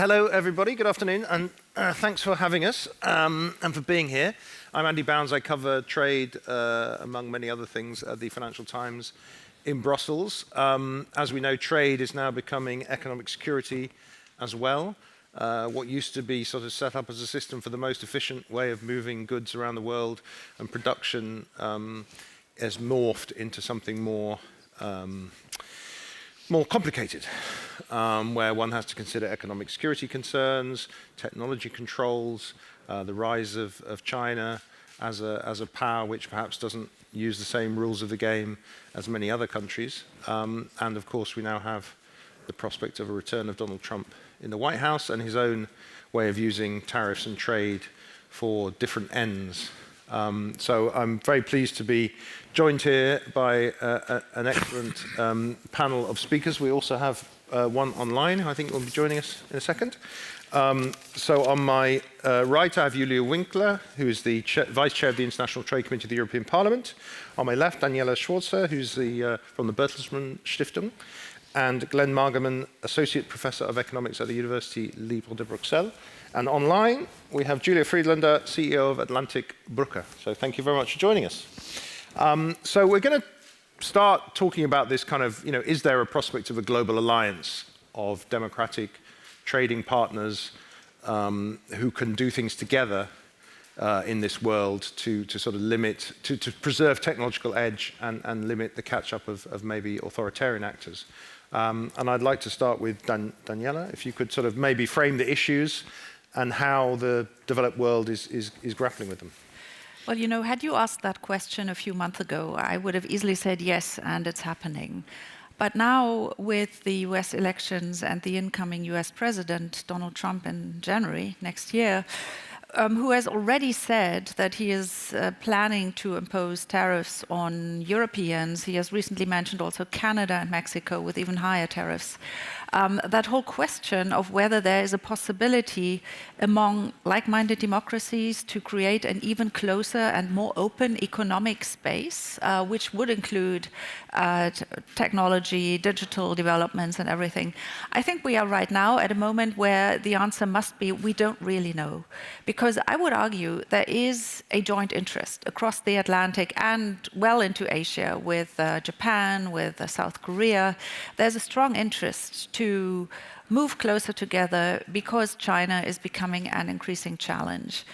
Hello, everybody. Good afternoon, and thanks for having us and for being here. I'm Andy Bounds. I cover trade, among many other things, at the Financial Times in Brussels. As we know, trade is now becoming economic security as well. What used to be sort of set up as a system for the most efficient way of moving goods around the world and production has morphed into something more complicated, where one has to consider economic security concerns, technology controls, the rise of China as a power which perhaps doesn't use the same rules of the game as many other countries. And of course, we now have the prospect of a return of Donald Trump in the White House and his own way of using tariffs and trade for different ends. So I'm very pleased to be joined here by an excellent panel of speakers. We also have one online who I think will be joining us in a second. So on my right, I have Iuliu Winkler, who is the Vice Chair of the International Trade Committee of the European Parliament. On my left, Daniela Schwarzer, who's from the Bertelsmann Stiftung, and Glenn Magerman, Associate Professor of Economics at the University Libre de Bruxelles. And online, we have Julia Friedlander, CEO of Atlantic Brücke. So thank you very much for joining us. So we're going to start talking about this kind of, is there a prospect of a global alliance of democratic trading partners who can do things together in this world to sort of limit, to preserve technological edge and limit the catch-up of maybe authoritarian actors. And I'd like to start with Daniela, if you could sort of maybe frame the issues and how the developed world is grappling with them. Well, had you asked that question a few months ago, I would have easily said yes, and it's happening. But now, with the US elections and the incoming US president, Donald Trump, in January next year, who has already said that he is planning to impose tariffs on Europeans. He has recently mentioned also Canada and Mexico with even higher tariffs. That whole question of whether there is a possibility among like-minded democracies to create an even closer and more open economic space, which would include technology, digital developments and everything. I think we are right now at a moment where the answer must be we don't really know. Because I would argue there is a joint interest across the Atlantic and well into Asia with Japan, with South Korea. There's a strong interest to move closer together because China is becoming an increasing challenge.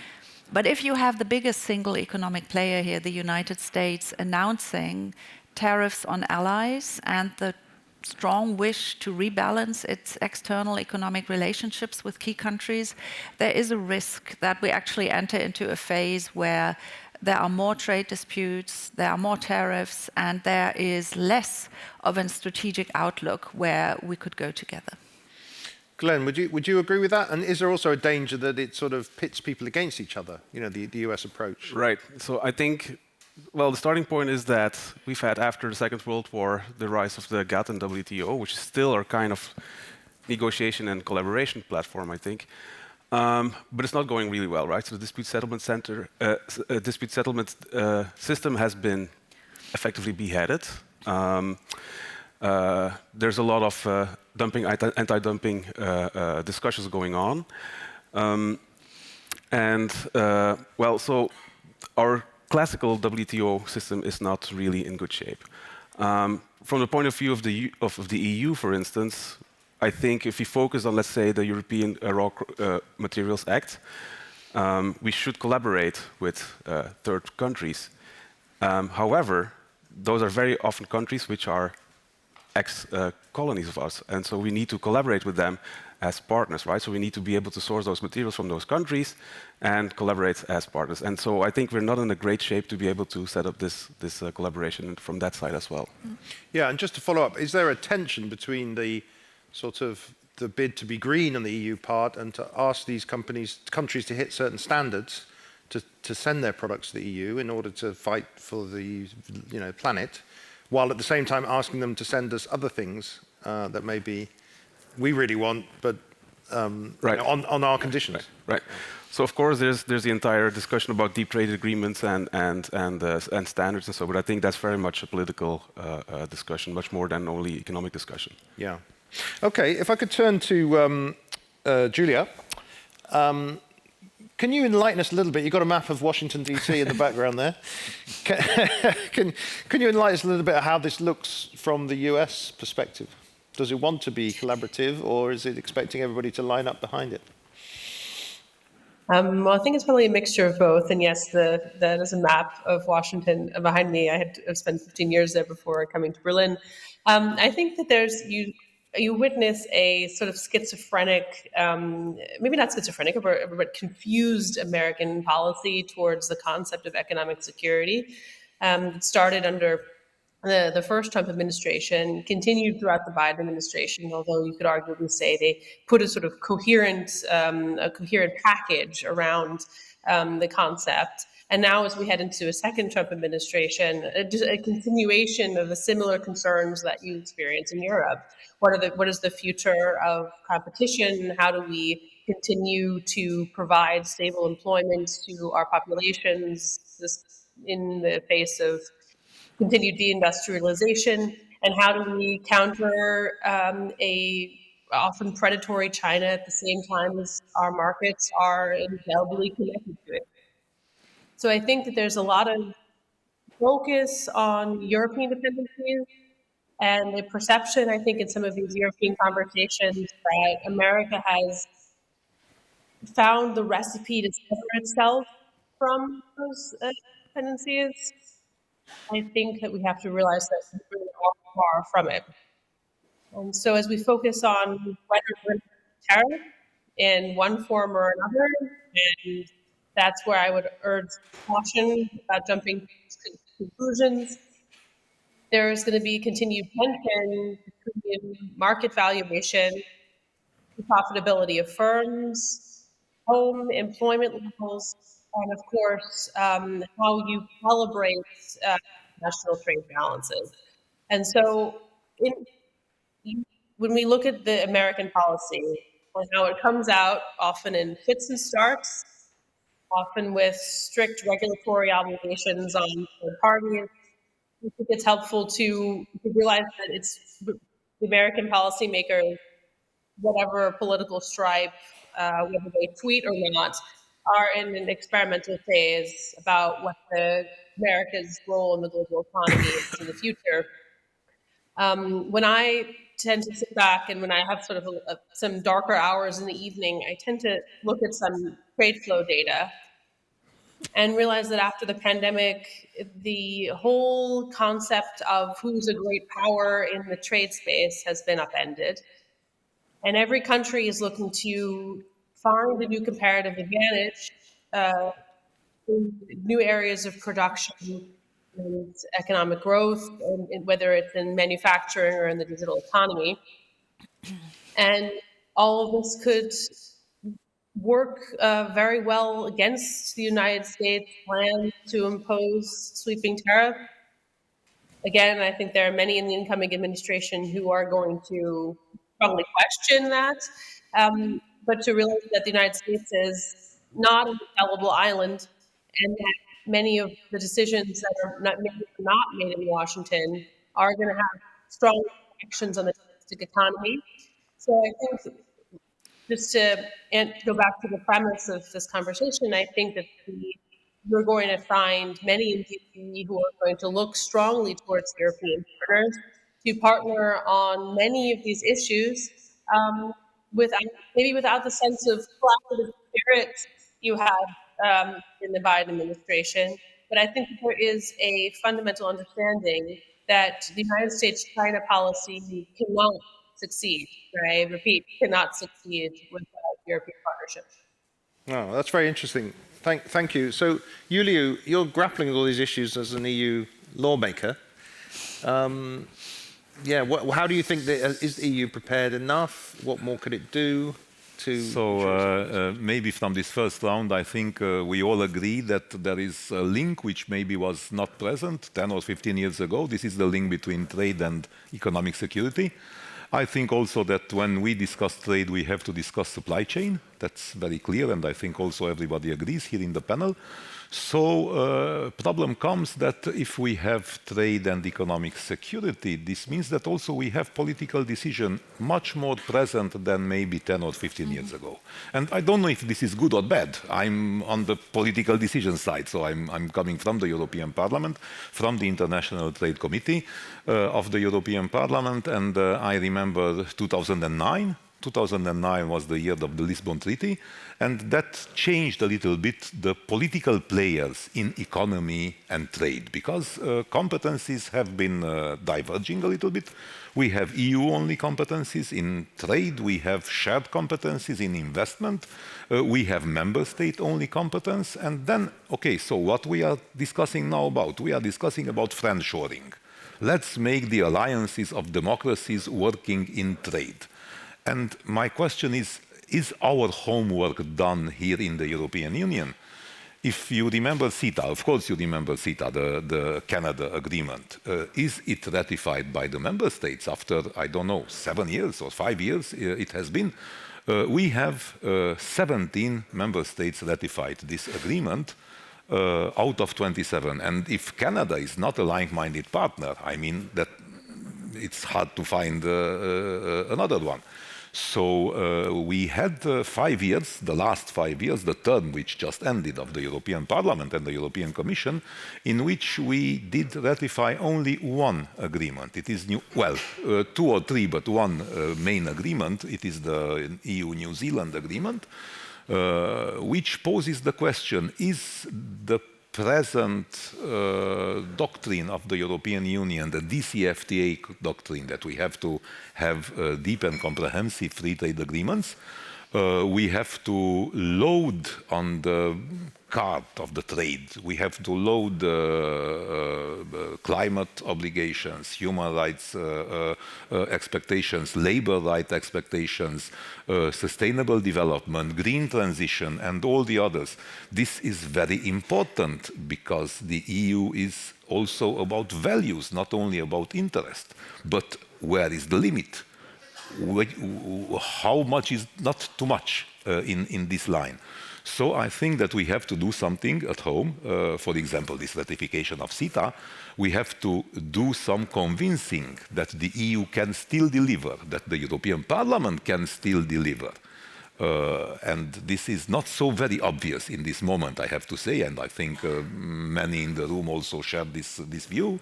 But if you have the biggest single economic player here, the United States, announcing tariffs on allies and the strong wish to rebalance its external economic relationships with key countries, there is a risk that we actually enter into a phase where there are more trade disputes, there are more tariffs, and there is less of a strategic outlook where we could go together. Glenn, would you agree with that? And is there also a danger that it sort of pits people against each other, the US approach? Right. So I think, well, the starting point is that we've had, after the Second World War, the rise of the GATT and WTO, which is still our kind of negotiation and collaboration platform, I think. But it's not going really well, right? So the dispute settlement system has been effectively beheaded. There's a lot of anti-dumping discussions going on. So our classical WTO system is not really in good shape. From the point of view of the EU, for instance, I think if we focus on, let's say, the European Raw Materials Act, we should collaborate with third countries. However, those are very often countries which are ex-colonies of us, and so we need to collaborate with them as partners, right? So we need to be able to source those materials from those countries and collaborate as partners. And so I think we're not in a great shape to be able to set up this collaboration from that side as well. Yeah, and just to follow up, is there a tension between the sort of the bid to be green on the EU part and to ask these countries to hit certain standards to send their products to the EU in order to fight for the planet, while at the same time asking them to send us other things that maybe we really want, but right. on our conditions. Right. So of course there's the entire discussion about deep trade agreements and standards and so, but I think that's very much a political discussion, much more than only economic discussion. Yeah. Okay. If I could turn to Julia, can you enlighten us a little bit? You've got a map of Washington, D.C. in the background there. Can you enlighten us a little bit of how this looks from the US perspective? Does it want to be collaborative, or is it expecting everybody to line up behind it? Well, I think it's probably a mixture of both. And yes, that is a map of Washington behind me. I've spent 15 years there before coming to Berlin. I think that you witness a sort of schizophrenic, maybe not schizophrenic, but confused American policy towards the concept of economic security. It started under the first Trump administration, continued throughout the Biden administration, although you could arguably say they put a sort of coherent package around the concept. And now as we head into a second Trump administration, a continuation of the similar concerns that you experience in Europe. What is the future of competition? How do we continue to provide stable employment to our populations in the face of continued deindustrialization, and how do we counter a often predatory China at the same time as our markets are indelibly connected to it? So I think that there's a lot of focus on European dependencies and the perception, I think, in some of these European conversations that America has found the recipe to sever itself from those dependencies. I think that we have to realize that we're really all far from it. And so as we focus on whether we're tariff in one form or another, and that's where I would urge caution about jumping to conclusions. There is going to be continued tension between market valuation, the profitability of firms, home employment levels, and of course, how you calibrate international trade balances. And so when we look at the American policy and how it comes out, often in fits and starts, often with strict regulatory obligations on third parties, I think it's helpful to realize that it's the American policymakers, whatever political stripe, whether they tweet or not, are in an experimental phase about what America's role in the global economy is in the future. When I tend to sit back and when I have sort of some darker hours in the evening, I tend to look at some trade flow data and realize that after the pandemic, the whole concept of who's a great power in the trade space has been upended. And every country is looking to find a new comparative advantage in new areas of production and economic growth, and whether it's in manufacturing or in the digital economy. And all of this could work very well against the United States' plan to impose sweeping tariff. Again, I think there are many in the incoming administration who are going to probably question that, but to realize that the United States is not an infallible island, and that many of the decisions that are not made in Washington are going to have strong actions on the domestic economy. So I think, just to go back to the premise of this conversation, I think that you're going to find many in DC who are going to look strongly towards European partners to partner on many of these issues, without the sense of collaborative spirit you have in the Biden administration. But I think that there is a fundamental understanding that the United States-China policy cannot succeed. I repeat, cannot succeed without European partnership. Oh, that's very interesting. Thank you. So, Iuliu, you're grappling with all these issues as an EU lawmaker. How do you think is the EU prepared enough? What more could it do to? So maybe from this first round, I think we all agree that there is a link which maybe was not present 10 or 15 years ago. This is the link between trade and economic security. I think also that when we discuss trade, we have to discuss supply chain. That's very clear, and I think also everybody agrees here in the panel. So problem comes that if we have trade and economic security, this means that also we have political decision much more present than maybe 10 or 15 years ago. And I don't know if this is good or bad. I'm on the political decision side, so I'm coming from the European Parliament, from the International Trade Committee of the European Parliament, and I remember 2009. 2009 was the year of the Lisbon Treaty, and that changed a little bit the political players in economy and trade, because competencies have been diverging a little bit. We have EU-only competencies in trade, we have shared competencies in investment, we have member state-only competence, and then, okay, so what we are discussing now about? We are discussing about friendshoring. Let's make the alliances of democracies working in trade. And my question is our homework done here in the European Union? If you remember CETA, of course you remember CETA, the Canada agreement. Is it ratified by the member states after, I don't know, 7 years or 5 years it has been? We have 17 member states ratified this agreement out of 27. And if Canada is not a like-minded partner, I mean that it's hard to find another one. So we had 5 years, the last 5 years, the term which just ended of the European Parliament and the European Commission, in which we did ratify only one agreement. It is new, well, 2 or 3, but one main agreement. It is the EU-New Zealand agreement, which poses the question, is the present doctrine of the European Union, the DCFTA doctrine, that we have to have deep and comprehensive free trade agreements, we have to load on the cart of the trade. We have to load climate obligations, human rights expectations, labor rights expectations, sustainable development, green transition, and all the others. This is very important because the EU is also about values, not only about interest. But where is the limit? How much is not too much in this line? So I think that we have to do something at home. For example, this ratification of CETA, we have to do some convincing that the EU can still deliver, that the European Parliament can still deliver. And this is not so very obvious in this moment, I have to say, and I think many in the room also share this view.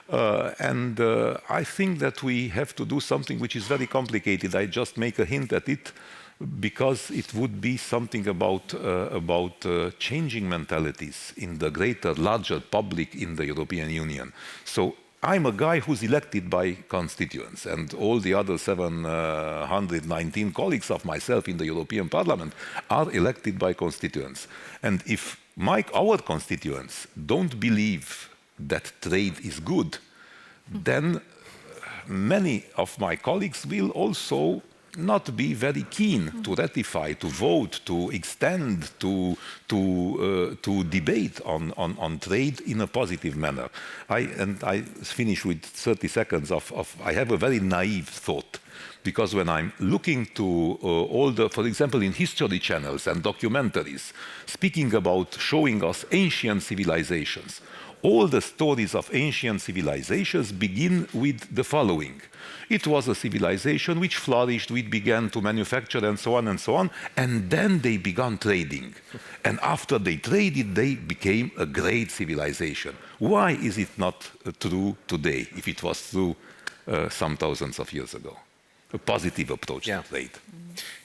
And I think that we have to do something which is very complicated. I just make a hint at it, because it would be something about changing mentalities in the greater, larger public in the European Union. So I'm a guy who's elected by constituents, and all the other 719 colleagues of myself in the European Parliament are elected by constituents. And if our constituents don't believe that trade is good, then many of my colleagues will also not be very keen to ratify, to vote, to extend, to debate on trade in a positive manner. I finish with 30 seconds I have a very naive thought. Because when I'm looking to all the, for example, in history channels and documentaries, speaking about showing us ancient civilizations, all the stories of ancient civilizations begin with the following. It was a civilization which flourished, which began to manufacture and so on, and then they began trading. And after they traded, they became a great civilization. Why is it not true today, if it was true some thousands of years ago? A positive approach to trade.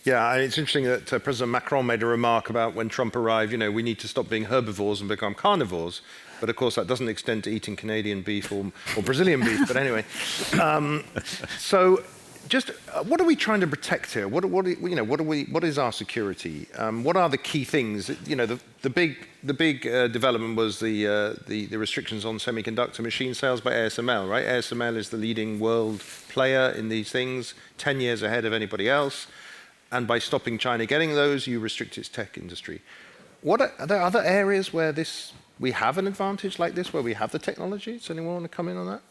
Yeah, and it's interesting that President Macron made a remark about when Trump arrived, we need to stop being herbivores and become carnivores. But of course, that doesn't extend to eating Canadian beef or Brazilian beef. But anyway, so just what are we trying to protect here? What is our security? What are the key things? The big development was the restrictions on semiconductor machine sales by ASML, right? ASML is the leading world player in these things, 10 years ahead of anybody else. And by stopping China getting those, you restrict its tech industry. Are there other areas where we have an advantage like this, where we have the technology? Does anyone want to come in on that?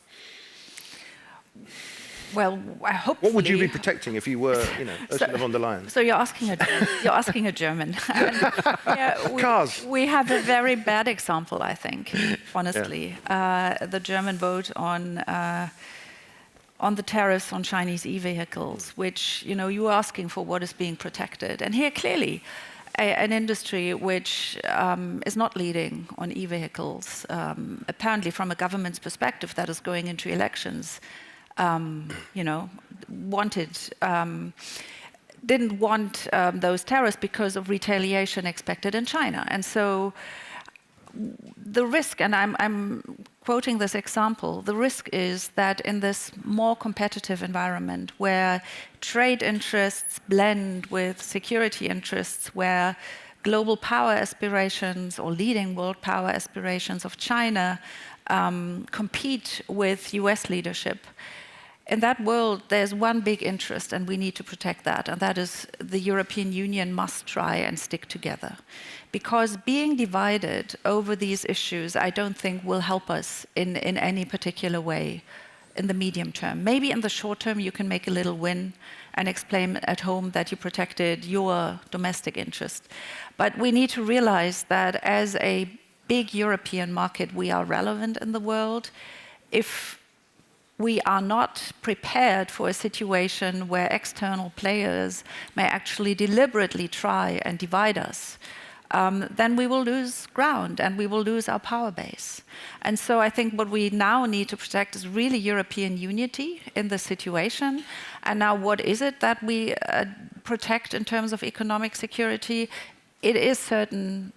Well, hopefully. What would you be protecting if you were, Ursula von der Leyen? So you're asking a German. And, Cars. We have a very bad example, I think, honestly. The German vote on the tariffs on Chinese e-vehicles, which, you are asking for what is being protected. And here, clearly, an industry which is not leading on e-vehicles, apparently from a government's perspective that is going into elections, didn't want those tariffs because of retaliation expected in China. And so the risk, and I'm quoting this example, the risk is that in this more competitive environment where trade interests blend with security interests, where global power aspirations or leading world power aspirations of China compete with US leadership, in that world, there's one big interest, and we need to protect that, and that is the European Union must try and stick together. Because being divided over these issues, I don't think will help us in any particular way in the medium term. Maybe in the short term, you can make a little win and explain at home that you protected your domestic interest. But we need to realize that as a big European market, we are relevant in the world. If we are not prepared for a situation where external players may actually deliberately try and divide us, then we will lose ground and we will lose our power base. And so I think what we now need to protect is really European unity in the situation. And now what is it that we protect in terms of economic security? It is certain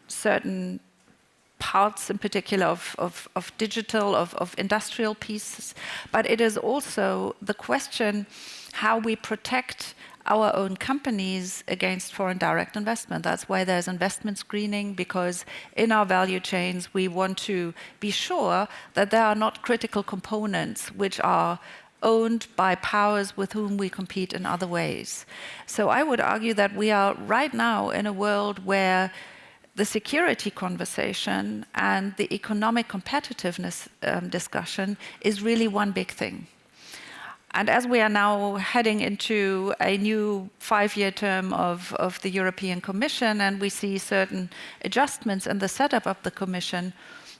parts in particular of digital, of industrial pieces, but it is also the question how we protect our own companies against foreign direct investment. That's why there's investment screening, because in our value chains we want to be sure that there are not critical components which are owned by powers with whom we compete in other ways. So I would argue that we are right now in a world where the security conversation and the economic competitiveness discussion is really one big thing. And as we are now heading into a new 5-year term of the European Commission, and we see certain adjustments in the setup of the Commission,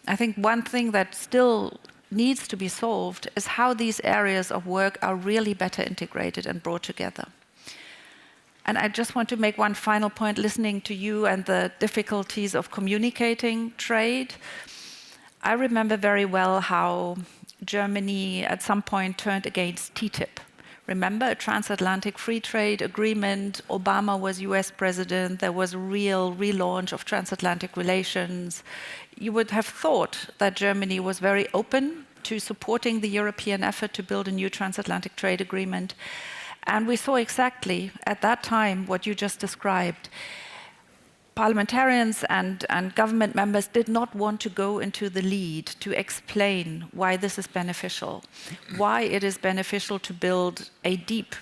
I think one thing that still needs to be solved is how these areas of work are really better integrated and brought together. And I just want to make one final point, listening to you and the difficulties of communicating trade. I remember very well how Germany at some point turned against TTIP. Remember, a transatlantic free trade agreement, Obama was US president, there was a real relaunch of transatlantic relations. You would have thought that Germany was very open to supporting the European effort to build a new transatlantic trade agreement. And we saw exactly at that time what you just described. Parliamentarians and government members did not want to go into the lead to explain why this is beneficial, why it is beneficial to build a deep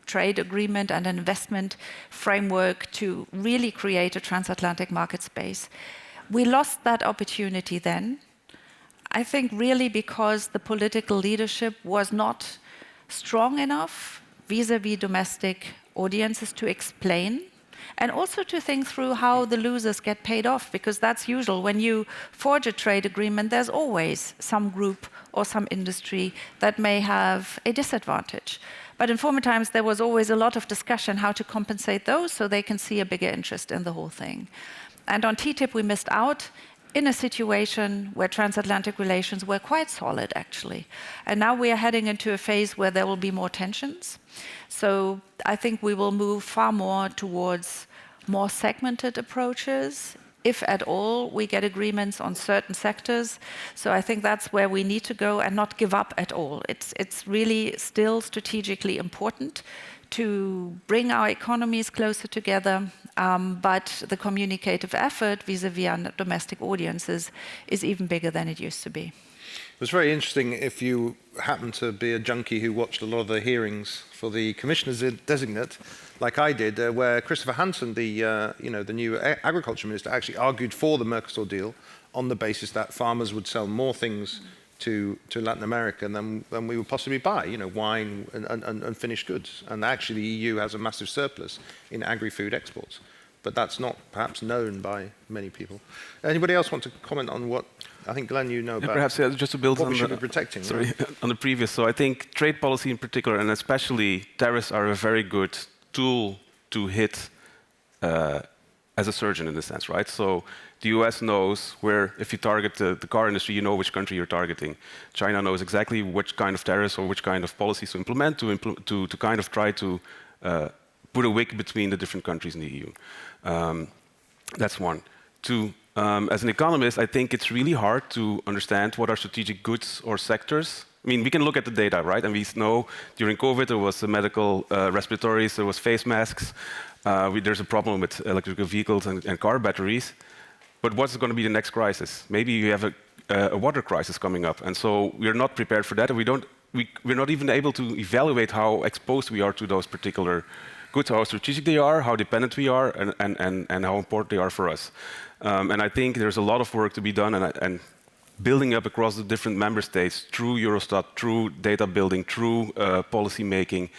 trade agreement and an investment framework to really create a transatlantic market space. We lost that opportunity then, I think really because the political leadership was not strong enough vis-à-vis domestic audiences to explain and also to think through how the losers get paid off, because that's usual. When you forge a trade agreement, there's always some group or some industry that may have a disadvantage. But in former times, there was always a lot of discussion how to compensate those so they can see a bigger interest in the whole thing. And on TTIP, we missed out in a situation where transatlantic relations were quite solid, actually. And now we are heading into a phase where there will be more tensions. So I think we will move far more towards more segmented approaches. If at all, we get agreements on certain sectors. So I think that's where we need to go and not give up at all. It's really still strategically important to bring our economies closer together, but the communicative effort vis-à-vis our domestic audiences is even bigger than it used to be. It was very interesting if you happen to be a junkie who watched a lot of the hearings for the commissioners designate, like I did, where Christopher Hansen, the new agriculture minister, actually argued for the Mercosur deal on the basis that farmers would sell more things to Latin America than we would possibly buy, wine and finished goods. And actually the EU has a massive surplus in agri-food exports. But that's not perhaps known by many people. Anybody else want to comment on what, I think Glenn, about perhaps just to build what on we should be protecting? Sorry, right? on the previous. So I think trade policy in particular, and especially tariffs, are a very good tool to hit as a surgeon in a sense, right? So the US knows where, if you target the car industry, you know which country you're targeting. China knows exactly which kind of tariffs or which kind of policies to implement to kind of try to put a wick between the different countries in the EU. That's one. Two, as an economist, I think it's really hard to understand what are strategic goods or sectors. I mean, we can look at the data, right? And we know during COVID there was medical respiratories, there was face masks. There's a problem with electrical vehicles and car batteries. But what's going to be the next crisis? Maybe you have a water crisis coming up, and so we're not prepared for that, and we're not even able to evaluate how exposed we are to those particular goods, how strategic they are, how dependent we are, and how important they are for us. And I think there's a lot of work to be done, and building up across the different member states through Eurostat, through data building, through policy making,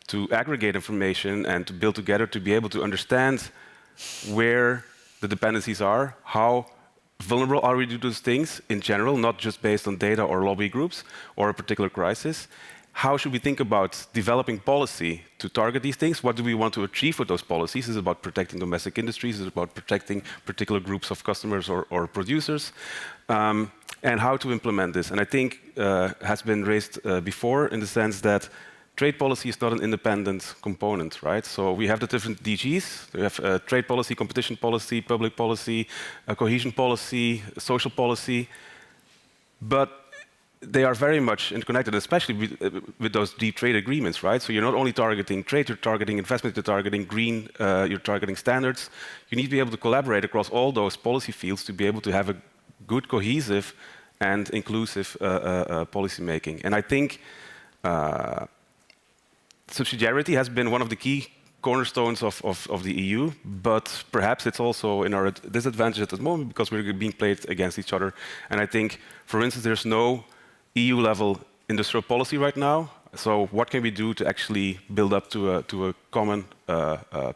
to aggregate information and to build together to be able to understand where the dependencies are, how vulnerable are we to those things in general, not just based on data or lobby groups or a particular crisis. How should we think about developing policy to target these things? What do we want to achieve with those policies? Is it about protecting domestic industries? Is it about protecting particular groups of customers or producers? And how to implement this? And I think has been raised before in the sense that trade policy is not an independent component, right? So we have the different DGs. We have trade policy, competition policy, public policy, cohesion policy, social policy. But they are very much interconnected, especially with those deep trade agreements, right? So you're not only targeting trade, you're targeting investment, you're targeting green, you're targeting standards. You need to be able to collaborate across all those policy fields to be able to have a good, cohesive, and inclusive policy making. And I think subsidiarity has been one of the key cornerstones of the EU, but perhaps it's also in our disadvantage at the moment because we're being played against each other. And I think, for instance, there's no EU-level industrial policy right now. So what can we do to actually build up to a common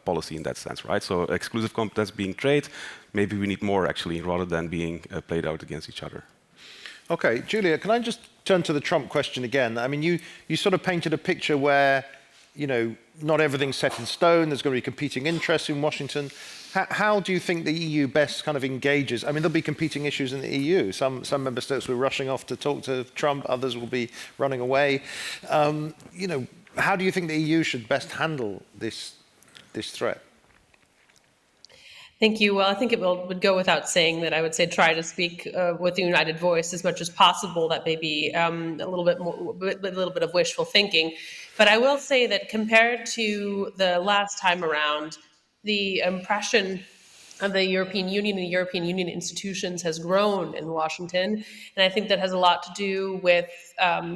policy in that sense, right? So exclusive competence being trade, maybe we need more actually, rather than being played out against each other. Okay, Julia, can I just turn to the Trump question again? I mean, you sort of painted a picture where, not everything's set in stone. There's going to be competing interests in Washington. How do you think the EU best kind of engages? I mean, there'll be competing issues in the EU. Some member states will be rushing off to talk to Trump. Others will be running away. How do you think the EU should best handle this threat? Thank you. Well, I think it would go without saying that I would say try to speak with a united voice as much as possible. That may be a little bit of wishful thinking. But I will say that compared to the last time around, the impression of the European Union and European Union institutions has grown in Washington. And I think that has a lot to do with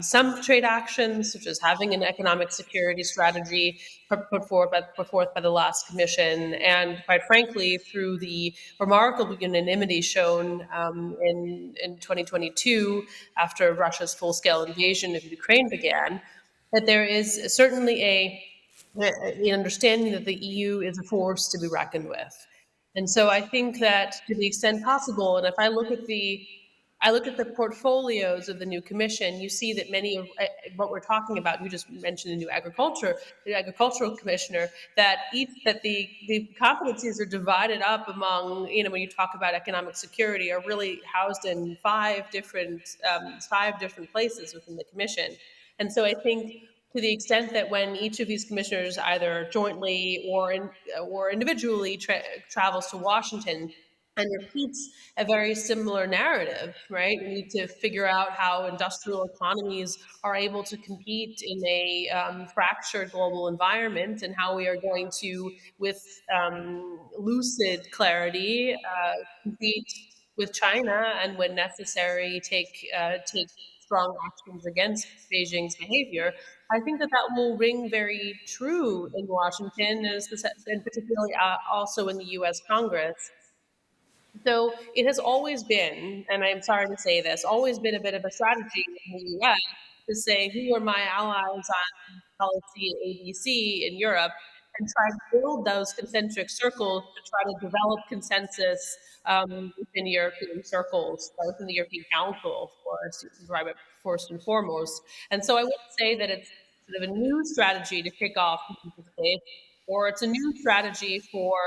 some trade actions, such as having an economic security strategy put forth by the last commission. And quite frankly, through the remarkable unanimity shown in 2022, after Russia's full-scale invasion of Ukraine began, that there is certainly an understanding that the EU is a force to be reckoned with. And so I think that to the extent possible, and if I look at the portfolios of the new commission, you see that many of what we're talking about, you just mentioned the new the agricultural commissioner, that the competencies are divided up among, when you talk about economic security, are really housed in five different places within the commission. And so I think to the extent that when each of these commissioners either jointly or individually travels to Washington and repeats a very similar narrative, right? We need to figure out how industrial economies are able to compete in a fractured global environment, and how we are going to, with lucid clarity, compete with China, and when necessary, take strong actions against Beijing's behavior. I think that will ring very true in Washington, and particularly also in the U.S. Congress. So it has always been, and I'm sorry to say this, always been a bit of a strategy in the US to say who are my allies on policy ABC in Europe and try to build those concentric circles to try to develop consensus within European circles, within the European Council, of course, first and foremost. And so I would say that it's sort of a new strategy to kick off the states, or it's a new strategy for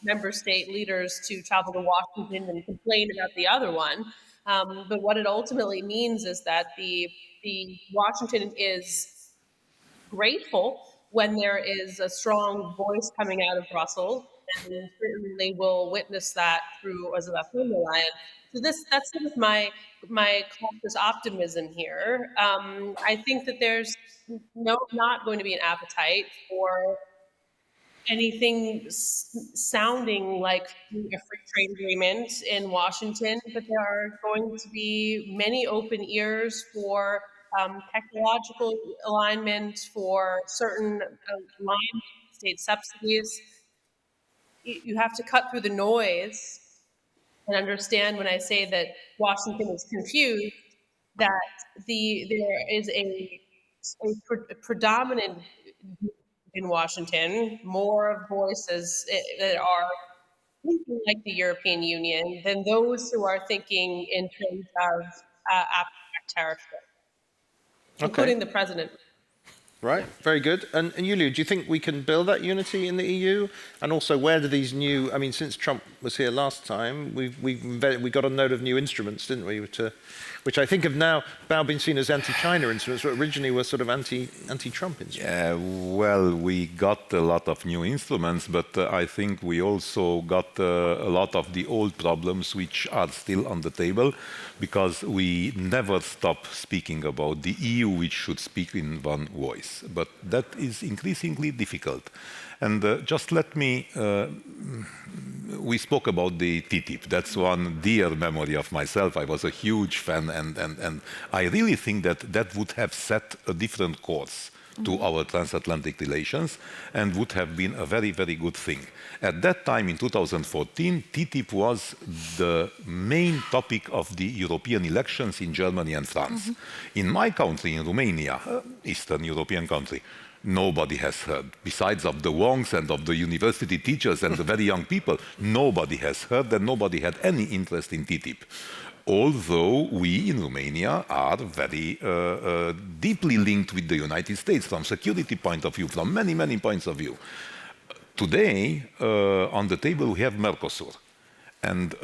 member state leaders to travel to Washington and complain about the other one. But what it ultimately means is that the Washington is grateful when there is a strong voice coming out of Brussels, and certainly will witness that through as a film alliance. So that's sort of my cautious optimism here. I think that there's not going to be an appetite for anything sounding like a free trade agreement in Washington, but there are going to be many open ears for technological alignment, for certain aligned state subsidies. You have to cut through the noise and understand when I say that Washington is confused, that there is a predominant in Washington, more voices that are thinking like the European Union than those who are thinking in terms of abstract tariff, including the president. Right, very good. And Iuliu, do you think we can build that unity in the EU? And also, where do these new, I mean, since Trump was here last time, we got a note of new instruments, didn't we, which I think have now been seen as anti-China instruments, but originally were sort of anti-Trump instruments. Yeah, well, we got a lot of new instruments, but I think we also got a lot of the old problems which are still on the table, because we never stop speaking about the EU, which should speak in one voice. But that is increasingly difficult. And just let me, we spoke about the TTIP. That's one dear memory of myself. I was a huge fan, and I really think that that would have set a different course to our transatlantic relations and would have been a very, very good thing. At that time, in 2014, TTIP was the main topic of the European elections in Germany and France. In my country, in Romania, Eastern European country, nobody has heard. Besides of the wongs and of the university teachers and the very young people, nobody has heard and nobody had any interest in TTIP. Although we in Romania are very deeply linked with the United States from security point of view, from many, many points of view. Today, on the table, we have Mercosur. And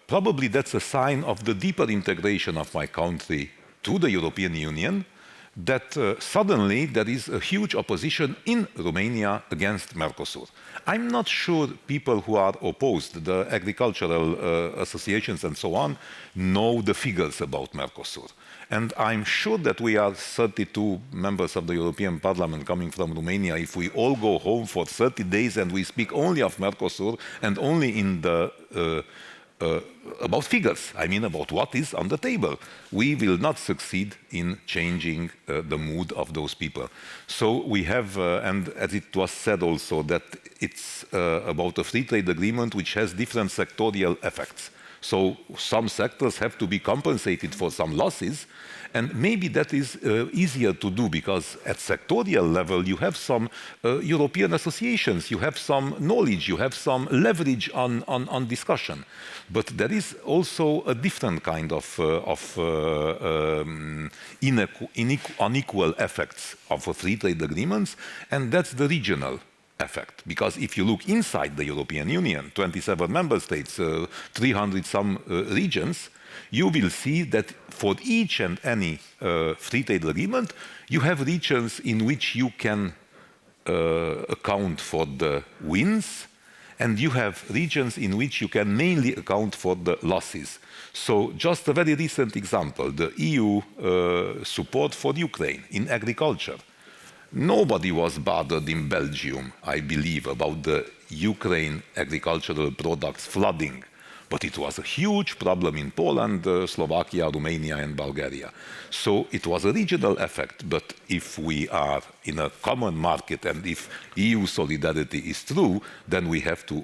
probably that's a sign of the deeper integration of my country to the European Union, that suddenly there is a huge opposition in Romania against Mercosur. I'm not sure people who are opposed, the agricultural associations and so on, know the figures about Mercosur. And I'm sure that we are 32 members of the European Parliament coming from Romania. If we all go home for 30 days and we speak only of Mercosur and only in the about figures, I mean about what is on the table, we will not succeed in changing the mood of those people. So we have, and as it was said also, that it's about a free trade agreement which has different sectorial effects. So some sectors have to be compensated for some losses, and maybe that is easier to do because at sectorial level you have some European associations, you have some knowledge, you have some leverage on discussion. But there is also a different kind of unequal effects of free trade agreements, and that's the regional effect. Because if you look inside the European Union, 27 member states, 300 some regions, you will see that for each and any free trade agreement, you have regions in which you can account for the wins, and you have regions in which you can mainly account for the losses. So just a very recent example, the EU support for Ukraine in agriculture. Nobody was bothered in Belgium, I believe, about the Ukraine agricultural products flooding. But it was a huge problem in Poland, Slovakia, Romania, and Bulgaria. So it was a regional effect. But if we are in a common market and if EU solidarity is true, then we have to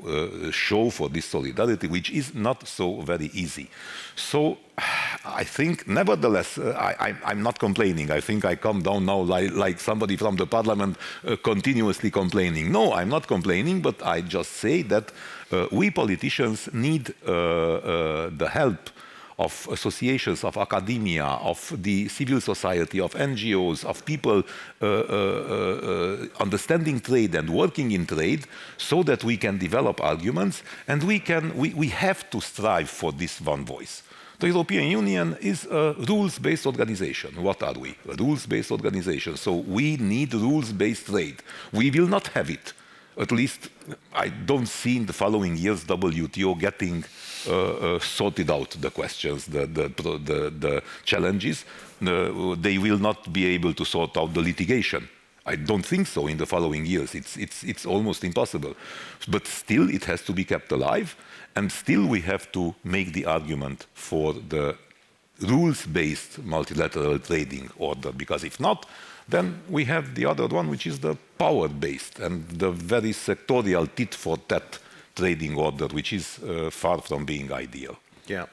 show for this solidarity, which is not so very easy. So I think, nevertheless, I'm not complaining. I think I come down now like somebody from the parliament continuously complaining. No, I'm not complaining, but I just say that we politicians need the help of associations, of academia, of the civil society, of NGOs, of people understanding trade and working in trade, so that we can develop arguments, and we have to strive for this one voice. The European Union is a rules-based organization. What are we? A rules-based organization. So we need rules-based trade. We will not have it. At least I don't see in the following years WTO getting sorted out the questions, the challenges. They will not be able to sort out the litigation. I don't think so in the following years. It's almost impossible. But still it has to be kept alive, and still we have to make the argument for the rules-based multilateral trading order, because if not, then we have the other one, which is the power-based and the very sectorial tit-for-tat trading order, which is far from being ideal. Yeah.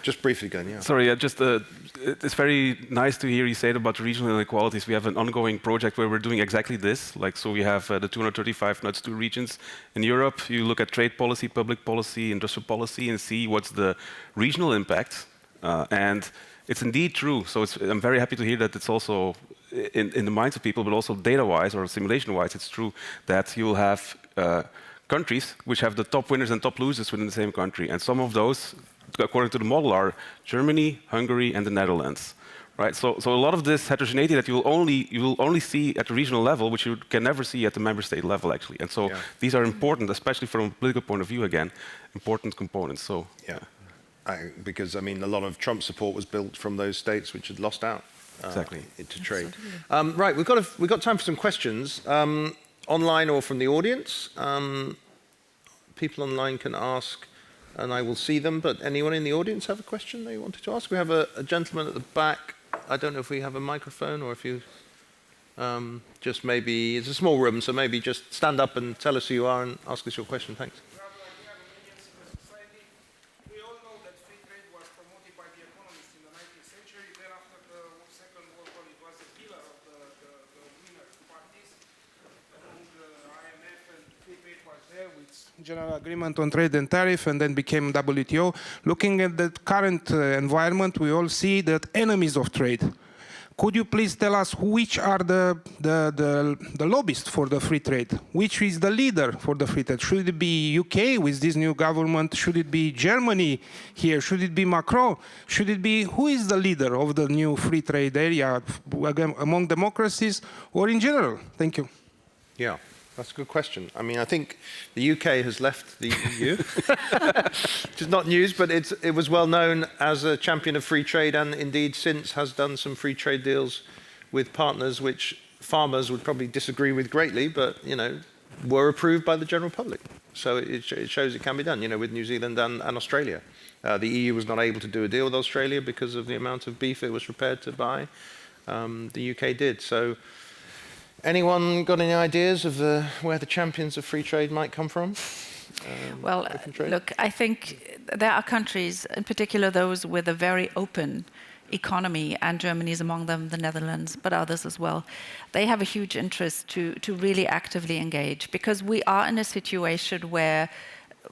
Just briefly again, yeah. Sorry, it's very nice to hear you say about regional inequalities. We have an ongoing project where we're doing exactly this. So we have the 235 NUTS 2 regions in Europe. You look at trade policy, public policy, industrial policy, and see what's the regional impact. And it's indeed true. So I'm very happy to hear that it's also in the minds of people, but also data-wise or simulation-wise, it's true that you'll have countries which have the top winners and top losers within the same country. And some of those, according to the model, are Germany, Hungary, and the Netherlands. Right? So a lot of this heterogeneity that you will only see at the regional level, which you can never see at the member state level, actually. And so these are important, especially from a political point of view, again, important components. So yeah. Because I mean, a lot of Trump support was built from those states which had lost out into trade. Right, we've got time for some questions, online or from the audience. People online can ask, and I will see them. But anyone in the audience have a question they wanted to ask? We have a gentleman at the back. I don't know if we have a microphone or if you just maybe it's a small room, so maybe just stand up and tell us who you are and ask us your question. Thanks. General Agreement on Trade and Tariff, and then became WTO. Looking at the current environment, we all see that enemies of trade. Could you please tell us which are the lobbyists for the free trade? Which is the leader for the free trade? Should it be UK with this new government? Should it be Germany here? Should it be Macron? Should it be, who is the leader of the new free trade area, again, among democracies or in general? Thank you. Yeah. That's a good question. I mean, I think the UK has left the EU, which is not news, but it was well known as a champion of free trade, and indeed since has done some free trade deals with partners which farmers would probably disagree with greatly, but, were approved by the general public. So it shows it can be done, with New Zealand and Australia. The EU was not able to do a deal with Australia because of the amount of beef it was prepared to buy. The UK did. So anyone got any ideas of where the champions of free trade might come from? Well, look, I think there are countries, in particular those with a very open economy, and Germany is among them, the Netherlands, but others as well. They have a huge interest to really actively engage, because we are in a situation where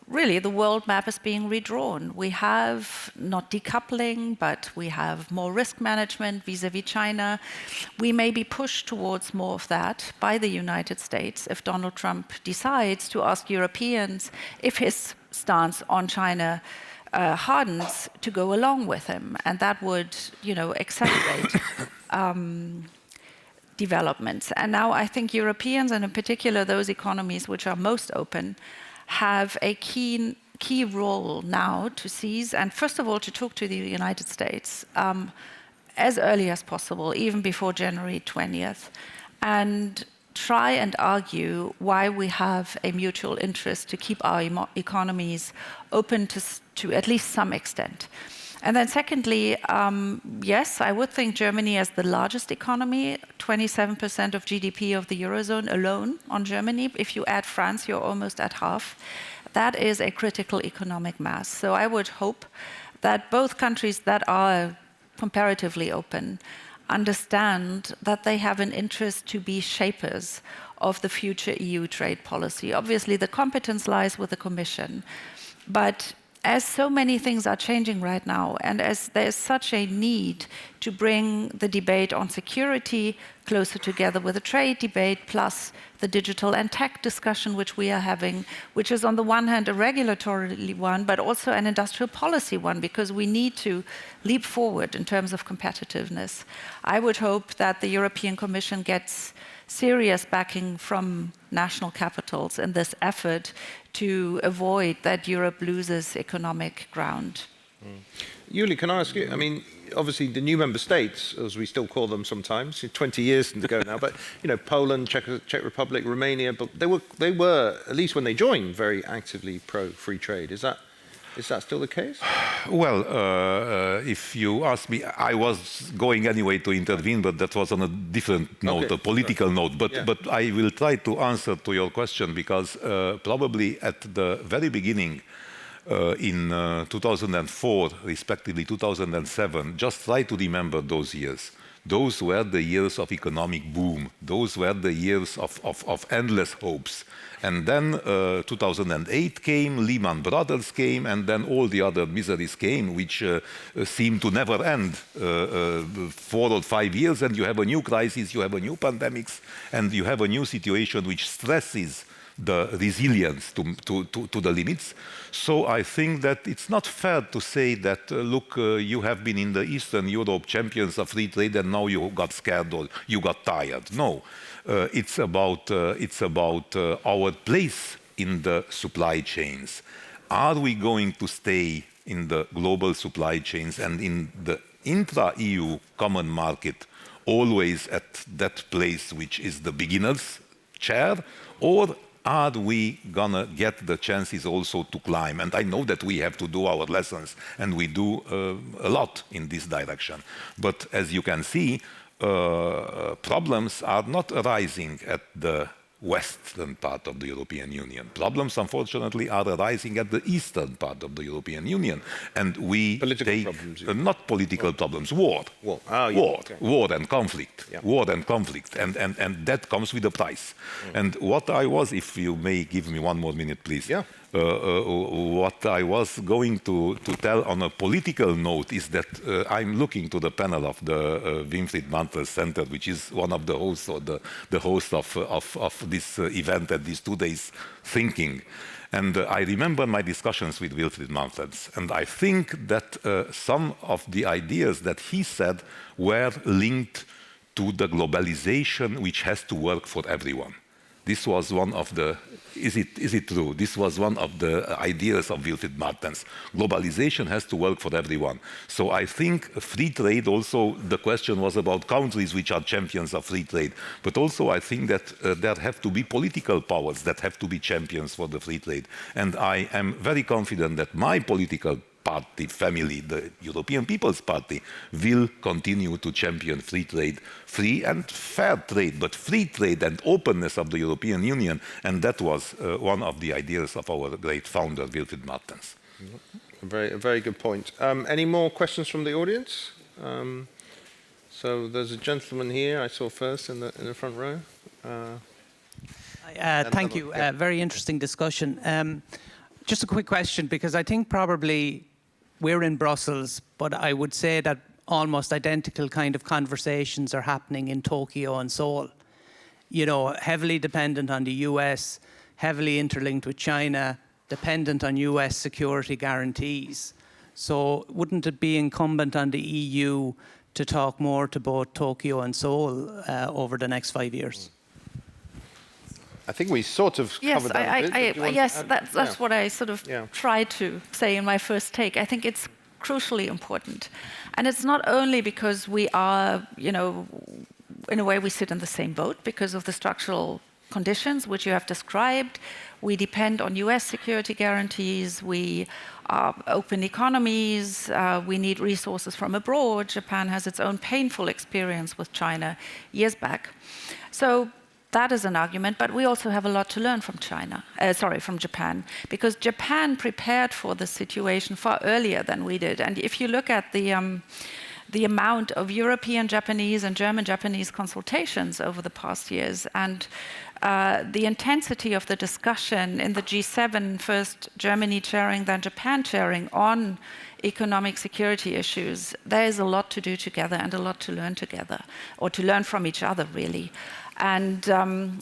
really the world map is being redrawn. We have not decoupling, but we have more risk management vis-à-vis China. We may be pushed towards more of that by the United States if Donald Trump decides to ask Europeans, if his stance on China hardens, to go along with him. And that would, accelerate developments. And now I think Europeans, and in particular those economies which are most open, have a key role now to seize, and first of all to talk to the United States as early as possible, even before January 20th, and try and argue why we have a mutual interest to keep our economies open to at least some extent. And then secondly, yes, I would think Germany as the largest economy, 27% of GDP of the Eurozone alone on Germany. If you add France, you're almost at half. That is a critical economic mass. So I would hope that both countries that are comparatively open understand that they have an interest to be shapers of the future EU trade policy. Obviously, the competence lies with the Commission, but as so many things are changing right now, and as there's such a need to bring the debate on security closer together with the trade debate, plus the digital and tech discussion which we are having, which is on the one hand a regulatory one, but also an industrial policy one, because we need to leap forward in terms of competitiveness. I would hope that the European Commission gets serious backing from national capitals in this effort to avoid that Europe loses economic ground. Yuli, can I ask you, I mean, obviously the new member states, as we still call them sometimes, 20 years ago now, but Poland, Czech Republic, Romania, but they were, at least when they joined, very actively pro-free trade. Is that still the case? Well, if you ask me, I was going anyway to intervene, but that was on a different note, okay, a political note. But I will try to answer to your question, because probably at the very beginning, in 2004, respectively 2007, just try to remember those years. Those were the years of economic boom. Those were the years of endless hopes. And then 2008 came, Lehman Brothers came, and then all the other miseries came, which seemed to never end. 4 or 5 years, and you have a new crisis, you have a new pandemics, and you have a new situation which stresses the resilience to the limits. So I think that it's not fair to say that, look, you have been in the Eastern Europe champions of free trade and now you got scared or you got tired. No, it's about our place in the supply chains. Are we going to stay in the global supply chains and in the intra-EU common market always at that place which is the beginner's chair, or are we gonna get the chances also to climb? And I know that we have to do our lessons, and we do a lot in this direction. But as you can see, problems are not arising at the western part of the European Union. Problems, unfortunately, are arising at the eastern part of the European Union. And we problems, not political problems, war. Oh, yeah. War and conflict. Yeah. War and conflict. And that comes with a price. And what I was, if you may give me 1 more minute, please. Yeah. What I was going to tell on a political note is that I'm looking to the panel of the Winfried Mantel Center, which is one of the hosts, or the host of this event at these 2 days thinking. And I remember my discussions with Wilfried Manfreds, and I think that some of the ideas that he said were linked to the globalization which has to work for everyone. This was one of the, is it true? This was one of the ideas of Wilfried Martens. Globalization has to work for everyone. So I think free trade also, the question was about countries which are champions of free trade. But also I think that there have to be political powers that have to be champions for the free trade. And I am very confident that my political party, family, the European People's Party, will continue to champion free trade, free and fair trade, but free trade and openness of the European Union. And that was one of the ideas of our great founder, Wilfried Martens. A very good point. Any more questions from the audience? So there's a gentleman here I saw first in the front row. Thank you. Very interesting discussion. Just a quick question, because I think probably we're in Brussels, but I would say that almost identical kind of conversations are happening in Tokyo and Seoul. You know, heavily dependent on the US, heavily interlinked with China, dependent on US security guarantees. So wouldn't it be incumbent on the EU to talk more to both Tokyo and Seoul over the next 5 years? I think we sort of covered that. Yes, that's what I sort of tried to say in my first take. I think it's crucially important. And it's not only because we are, in a way, we sit in the same boat because of the structural conditions which you have described. We depend on US security guarantees. We are open economies. We need resources from abroad. Japan has its own painful experience with China years back. So that is an argument, but we also have a lot to learn from from Japan, because Japan prepared for the situation far earlier than we did. And if you look at the amount of European Japanese and German Japanese consultations over the past years, and the intensity of the discussion in the G7, first Germany chairing, then Japan chairing, on economic security issues, there is a lot to do together and a lot to learn together, or to learn from each other, really. And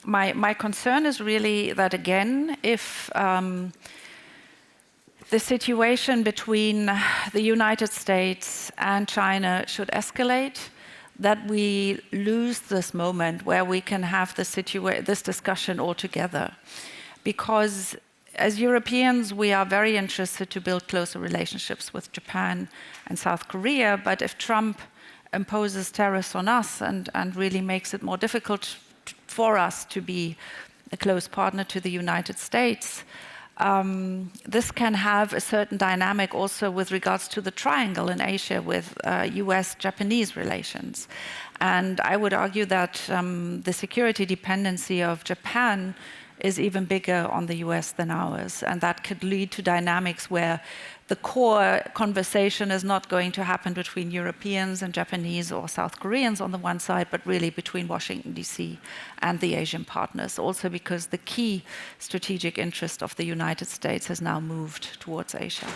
my concern is really that, again, if the situation between the United States and China should escalate, that we lose this moment where we can have this discussion all together. Because as Europeans, we are very interested to build closer relationships with Japan and South Korea, but if Trump imposes tariffs on us and really makes it more difficult for us to be a close partner to the United States, this can have a certain dynamic also with regards to the triangle in Asia with US-Japanese relations. And I would argue that the security dependency of Japan is even bigger on the US than ours. And that could lead to dynamics where the core conversation is not going to happen between Europeans and Japanese or South Koreans on the one side, but really between Washington, D.C. and the Asian partners. Also because the key strategic interest of the United States has now moved towards Asia.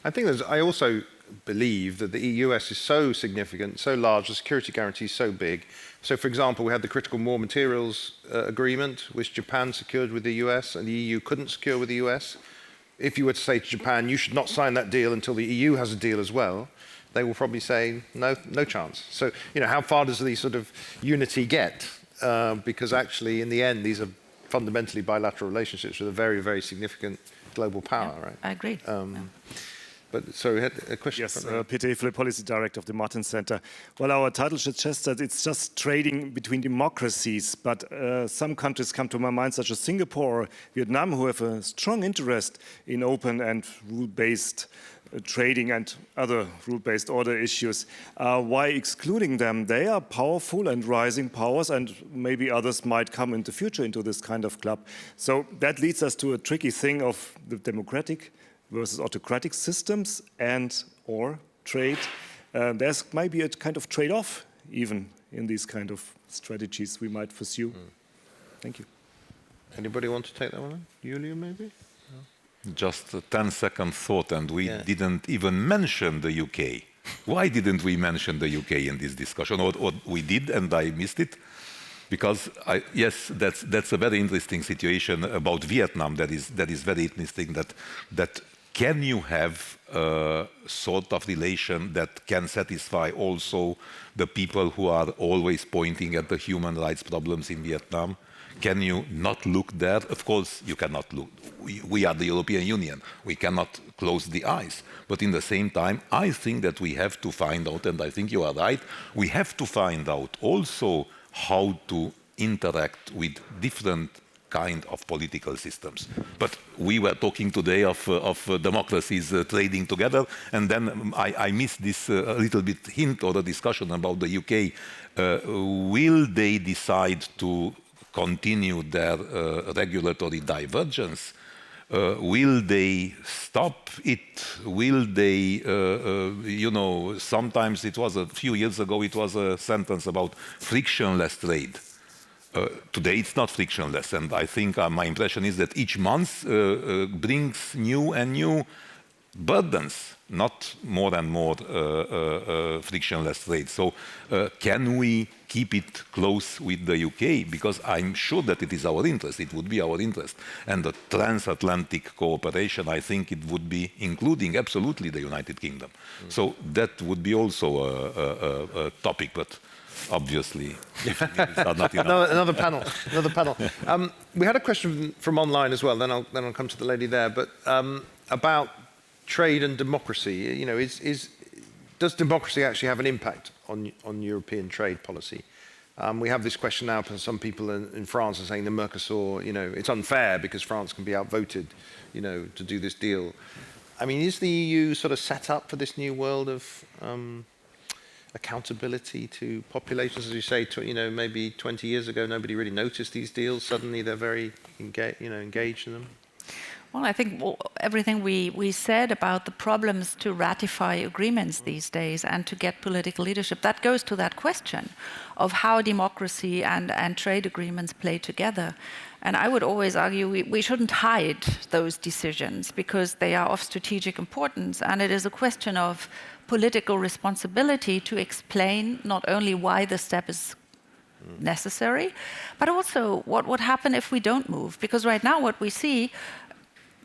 I also believe that the US is so significant, so large, the security guarantee is so big. So, for example, we had the critical raw materials agreement, which Japan secured with the US and the EU couldn't secure with the US. If you were to say to Japan, you should not sign that deal until the EU has a deal as well, they will probably say, no chance. So, how far does the sort of unity get? Because actually, in the end, these are fundamentally bilateral relationships with a very, very significant global power, right? I agree. But sorry, we had a question. Yes, Peter Iuliu, Policy Director of the Martin Center. Well, our title suggests that it's just trading between democracies, but some countries come to my mind, such as Singapore or Vietnam, who have a strong interest in open and rule-based trading and other rule-based order issues. Why excluding them? They are powerful and rising powers, and maybe others might come in the future into this kind of club. So that leads us to a tricky thing of the democratic versus autocratic systems and or trade. There's maybe a kind of trade-off even in these kind of strategies we might pursue. Thank you. Anybody want to take that one? Julia, maybe? No? Just a 10-second thought, and we didn't even mention the UK. Why didn't we mention the UK in this discussion? Or we did, and I missed it? Because yes, that's a very interesting situation about Vietnam. That is very interesting. That can you have a sort of relation that can satisfy also the people who are always pointing at the human rights problems in Vietnam? Can you not look there? Of course, you cannot look. We are the European Union. We cannot close the eyes. But in the same time, I think that we have to find out, and I think you are right, we have to find out also how to interact with different kind of political systems. But we were talking today of democracies trading together, and then I missed this little bit hint or a discussion about the UK. Will they decide to continue their regulatory divergence? Will they stop it? Will they, sometimes it was a few years ago, it was a sentence about frictionless trade. Today it's not frictionless, and I think my impression is that each month brings new and new burdens, not more and more frictionless trade. So can we keep it close with the UK? Because I'm sure that it is our interest, it would be our interest. And the transatlantic cooperation, I think it would be including absolutely the United Kingdom. So that would be also a topic, but obviously, not enough. Another panel. We had a question from online as well. Then I'll come to the lady there. But about trade and democracy. Does democracy actually have an impact on European trade policy? We have this question now from some people in France are saying the Mercosur, it's unfair because France can be outvoted, to do this deal. I mean, is the EU sort of set up for this new world of accountability to populations? As you say, maybe 20 years ago, nobody really noticed these deals. Suddenly they're very engaged in them. Well, I think everything we said about the problems to ratify agreements these days and to get political leadership, that goes to that question of how democracy and trade agreements play together. And I would always argue we shouldn't hide those decisions because they are of strategic importance. And it is a question of political responsibility to explain not only why the step is necessary, but also what would happen if we don't move. Because right now what we see,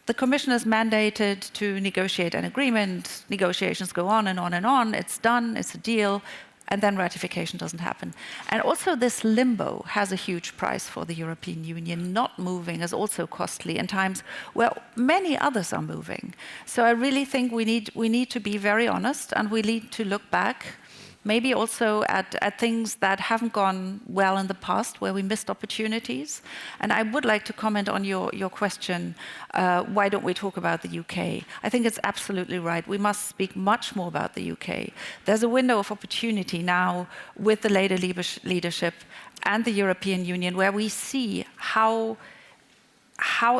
the Commission is mandated to negotiate an agreement, negotiations go on and on and on, it's done, it's a deal, and then ratification doesn't happen. And also this limbo has a huge price for the European Union. Not moving is also costly in times where many others are moving. So I really think we need to be very honest, and we need to look back maybe also at things that haven't gone well in the past, where we missed opportunities. And I would like to comment on your question, why don't we talk about the UK? I think it's absolutely right. We must speak much more about the UK. There's a window of opportunity now with the later leadership and the European Union, where we see how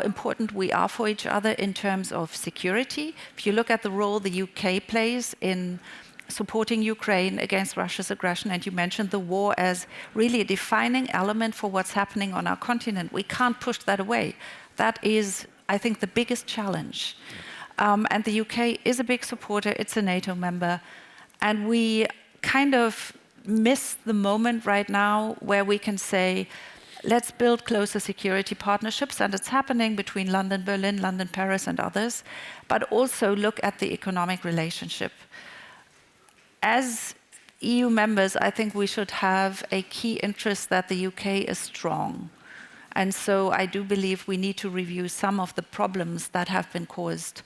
important we are for each other in terms of security. If you look at the role the UK plays in supporting Ukraine against Russia's aggression, and you mentioned the war as really a defining element for what's happening on our continent. We can't push that away. That is, I think, the biggest challenge. And the UK is a big supporter, it's a NATO member, and we kind of miss the moment right now where we can say, let's build closer security partnerships, and it's happening between London, Berlin, London, Paris, and others, but also look at the economic relationship. As EU members, I think we should have a key interest that the UK is strong. And so I do believe we need to review some of the problems that have been caused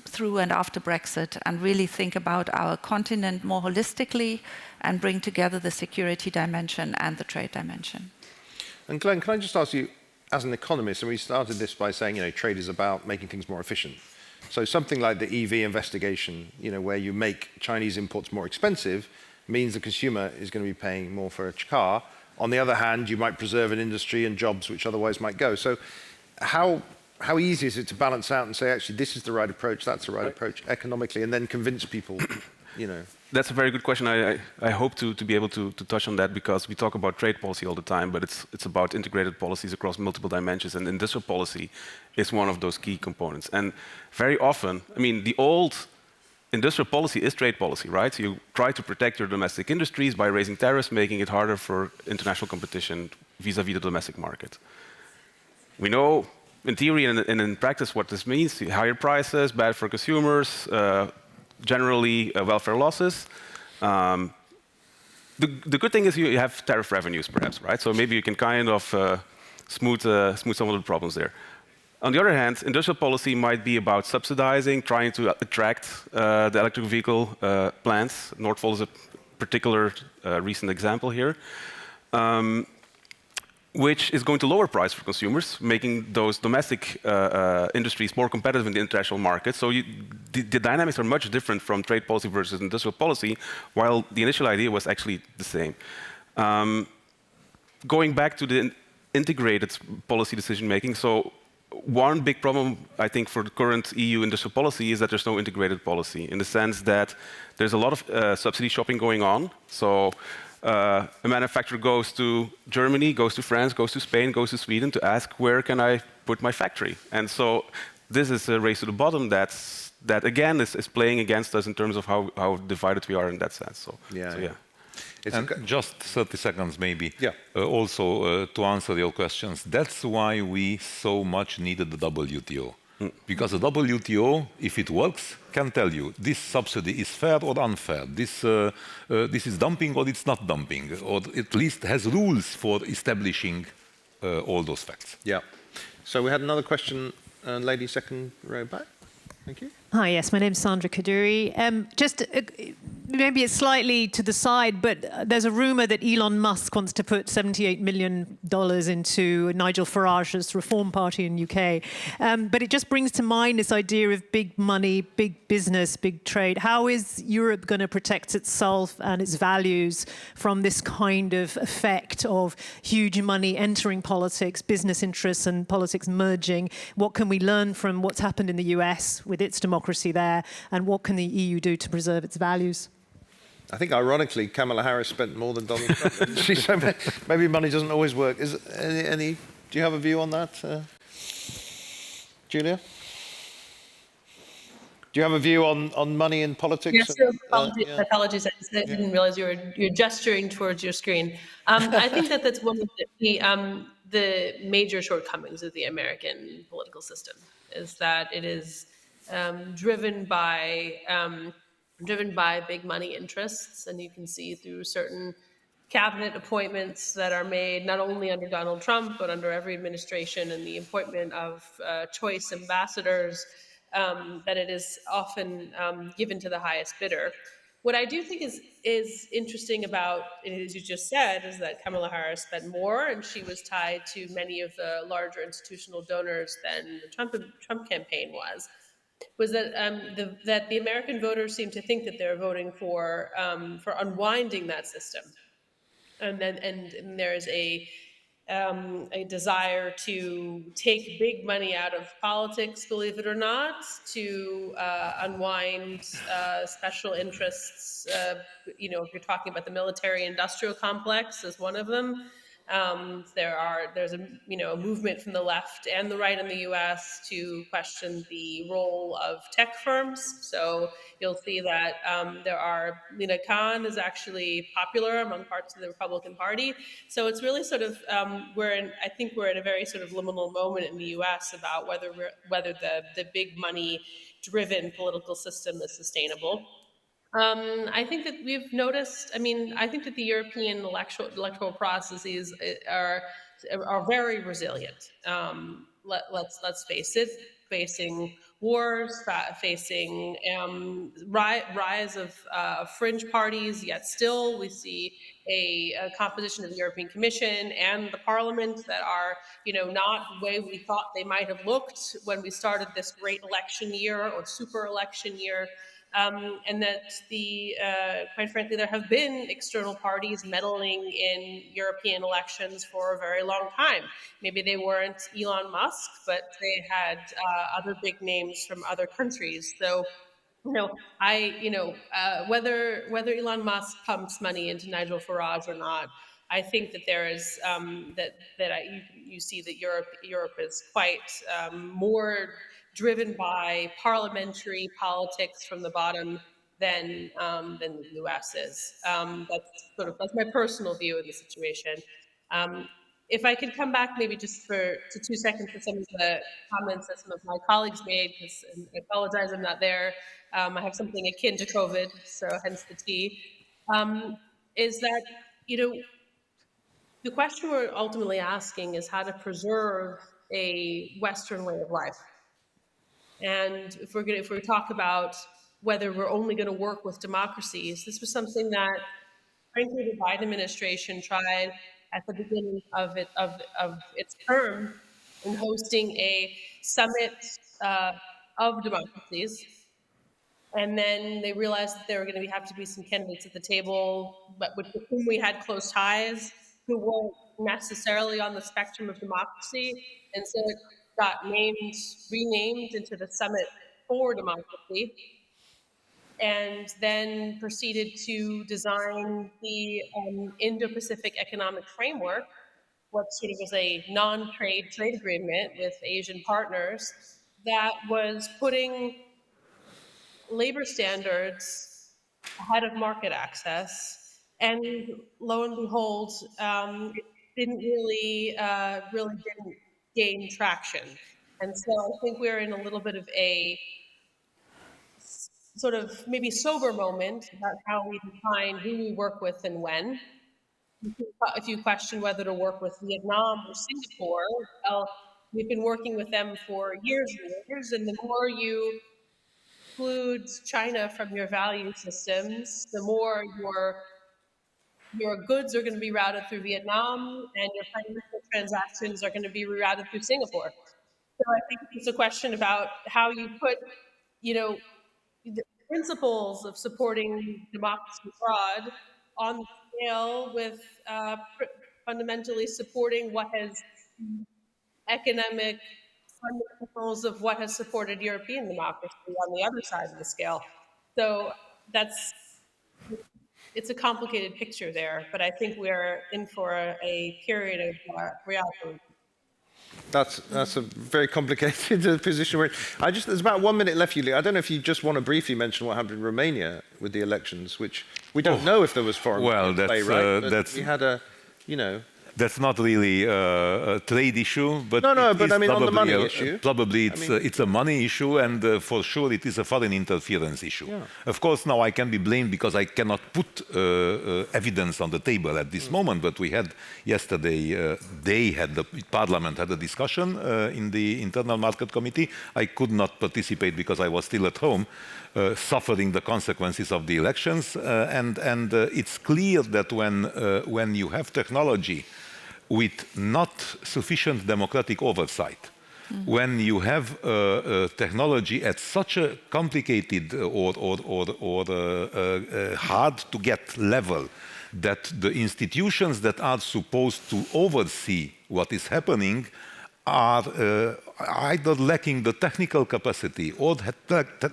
through and after Brexit, and really think about our continent more holistically and bring together the security dimension and the trade dimension. And Glenn, can I just ask you, as an economist, and we started this by saying, trade is about making things more efficient. So something like the EV investigation, where you make Chinese imports more expensive, means the consumer is going to be paying more for a car. On the other hand, you might preserve an industry and jobs which otherwise might go. So how easy is it to balance out and say, actually, this is the right approach, that's the right approach economically, and then convince people, That's a very good question. I hope to be able to touch on that, because we talk about trade policy all the time, but it's about integrated policies across multiple dimensions, and industrial policy is one of those key components. And very often, I mean, the old industrial policy is trade policy, right? So you try to protect your domestic industries by raising tariffs, making it harder for international competition vis-à-vis the domestic market. We know in theory and in practice what this means: higher prices, bad for consumers, generally welfare losses. The good thing is you have tariff revenues, perhaps, right? So maybe you can kind of smooth some of the problems there. On the other hand, industrial policy might be about subsidizing, trying to attract the electric vehicle plants. Northvolt is a particular recent example here, which is going to lower price for consumers, making those domestic industries more competitive in the international market. So the dynamics are much different from trade policy versus industrial policy, while the initial idea was actually the same. Going back to the integrated policy decision-making, so one big problem, I think, for the current EU industrial policy is that there's no integrated policy, in the sense that there's a lot of subsidy shopping going on. So a manufacturer goes to Germany, goes to France, goes to Spain, goes to Sweden to ask, where can I put my factory? And so this is a race to the bottom that again is playing against us in terms of how divided we are in that sense. So yeah. And just 30 seconds maybe, yeah. Also to answer your questions. That's why we so much needed the WTO. Because the WTO, if it works, can tell you this subsidy is fair or unfair, this is dumping or it's not dumping, or at least has rules for establishing all those facts. Yeah. So we had another question, lady second row back. Thank you. Hi, yes, my name's Sandra Kaduri. Just maybe it's slightly to the side, but there's a rumor that Elon Musk wants to put $78 million into Nigel Farage's Reform Party in UK. But it just brings to mind this idea of big money, big business, big trade. How is Europe going to protect itself and its values from this kind of effect of huge money entering politics, business interests and politics merging? What can we learn from what's happened in the US with its democracy there? And what can the EU do to preserve its values? I think, ironically, Kamala Harris spent more than Donald Trump. So maybe money doesn't always work. Is any? Do you have a view on that, Julia? Do you have a view on money in politics? Yes, apologies. I didn't realize you're gesturing towards your screen. I think that's one of the major shortcomings of the American political system, is that it is driven by big money interests, and you can see through certain cabinet appointments that are made not only under Donald Trump but under every administration, and the appointment of choice ambassadors, that it is often given to the highest bidder. What I do think is interesting about it, as you just said, is that Kamala Harris spent more, and she was tied to many of the larger institutional donors than the Trump campaign was that the American voters seem to think that they're voting for unwinding that system, and there is a desire to take big money out of politics, believe it or not, to unwind special interests. If you're talking about the military-industrial complex as one of them, there's a movement from the left and the right in the U.S. to question the role of tech firms. So you'll see that Lina Khan is actually popular among parts of the Republican Party. So it's really sort of I think we're at a very sort of liminal moment in the U.S. about whether the big money driven political system is sustainable. I think that we've noticed. I think that the European electoral processes are very resilient. Let's face it, facing wars, facing rise of fringe parties. Yet still, we see a composition of the European Commission and the Parliament that are, not the way we thought they might have looked when we started this great election year or super election year. And that quite frankly, there have been external parties meddling in European elections for a very long time. Maybe they weren't Elon Musk, but they had other big names from other countries. So, whether Elon Musk pumps money into Nigel Farage or not, I think that there is you see that Europe is quite more driven by parliamentary politics from the bottom than the U.S. is. That's my personal view of the situation. If I could come back maybe just to 2 seconds to some of the comments that some of my colleagues made, because I apologize I'm not there. I have something akin to COVID, so hence the tea. Is that, the question we're ultimately asking is how to preserve a Western way of life. And if we talk about whether we're only going to work with democracies, this was something that, frankly, the Biden administration tried at the beginning of its term in hosting a summit of democracies. And then they realized that there were going to have to be some candidates at the table, but with whom we had close ties, who weren't necessarily on the spectrum of democracy. And so it got renamed into the Summit for Democracy, and then proceeded to design the Indo-Pacific Economic Framework, what sort of was a non-trade trade agreement with Asian partners that was putting labor standards ahead of market access, and lo and behold, it didn't really didn't gain traction. And so I think we're in a little bit of a sort of maybe sober moment about how we define who we work with and when. If you question whether to work with Vietnam or Singapore, well, we've been working with them for years and years, and the more you exclude China from your value systems, the more your goods are going to be routed through Vietnam and your financial transactions are going to be rerouted through Singapore. So I think it's a question about how you put, the principles of supporting democracy abroad on the scale with fundamentally supporting what has economic fundamentals of what has supported European democracy on the other side of the scale. So it's a complicated picture there, but I think we're in for a period of reality. That's a very complicated position. There's about 1 minute left, Iuliu. I don't know if you just want to briefly mention what happened in Romania with the elections, which we don't know if there was foreign play, right? But we had a, That's not really a trade issue, but but I mean on the money issue. Probably it's a money issue, and for sure it is a foreign interference issue. Yeah. Of course, now I can be blamed because I cannot put evidence on the table at this moment. But we had yesterday, the Parliament had a discussion in the Internal Market Committee. I could not participate because I was still at home. Suffering the consequences of the elections, and it's clear that when you have technology with not sufficient democratic oversight, when you have technology at such a complicated or hard to get level that the institutions that are supposed to oversee what is happening are either lacking the technical capacity or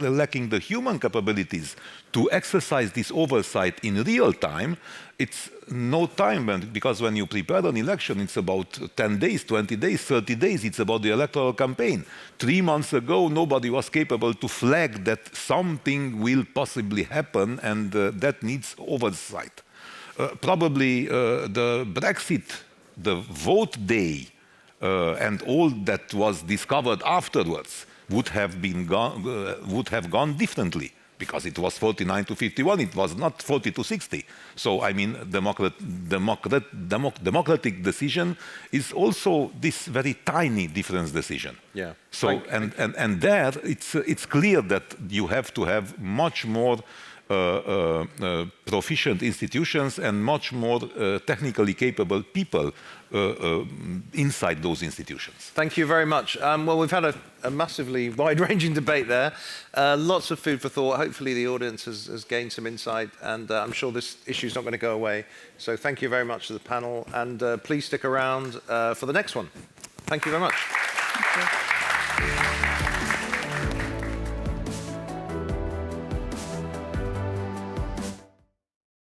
lacking the human capabilities to exercise this oversight in real time, it's no time, because when you prepare an election, it's about 10 days, 20 days, 30 days, it's about the electoral campaign. 3 months ago, nobody was capable to flag that something will possibly happen, and that needs oversight. Probably the Brexit, the vote day, and all that was discovered afterwards would have gone differently, because it was 49 to 51. It was not 40 to 60. So I mean, democratic decision is also this very tiny difference decision. Yeah. So and there it's clear that you have to have much more proficient institutions and much more technically capable people inside those institutions. Thank you very much. Well, we've had a massively wide-ranging debate there. Lots of food for thought. Hopefully the audience has gained some insight, and I'm sure this issue is not going to go away. So thank you very much to the panel, and please stick around for the next one. Thank you very much. Thank you.